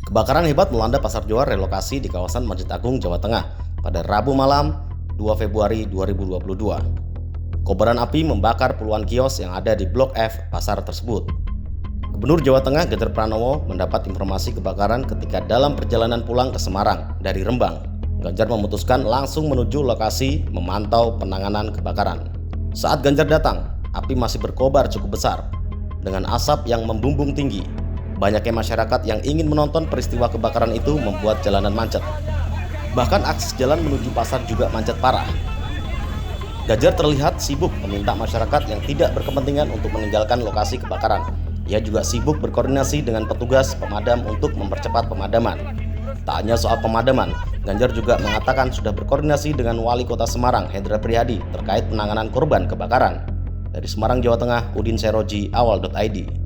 Kebakaran hebat melanda pasar Johar relokasi di kawasan Masjid Agung, Jawa Tengah pada Rabu malam 2 Februari 2022. Kobaran api membakar puluhan kios yang ada di Blok F pasar tersebut. Gubernur Jawa Tengah Ganjar Pranowo mendapat informasi kebakaran ketika dalam perjalanan pulang ke Semarang dari Rembang. Ganjar memutuskan langsung menuju lokasi memantau penanganan kebakaran. Saat Ganjar datang, api masih berkobar cukup besar dengan asap yang membumbung tinggi. Banyaknya masyarakat yang ingin menonton peristiwa kebakaran itu membuat jalanan macet. Bahkan akses jalan menuju pasar juga macet parah. Ganjar terlihat sibuk meminta masyarakat yang tidak berkepentingan untuk meninggalkan lokasi kebakaran. Ia juga sibuk berkoordinasi dengan petugas pemadam untuk mempercepat pemadaman. Tak hanya soal pemadaman, Ganjar juga mengatakan sudah berkoordinasi dengan Wali Kota Semarang, Hendra Prihadi, terkait penanganan korban kebakaran. Dari Semarang, Jawa Tengah, Udin Seroji, awal.id.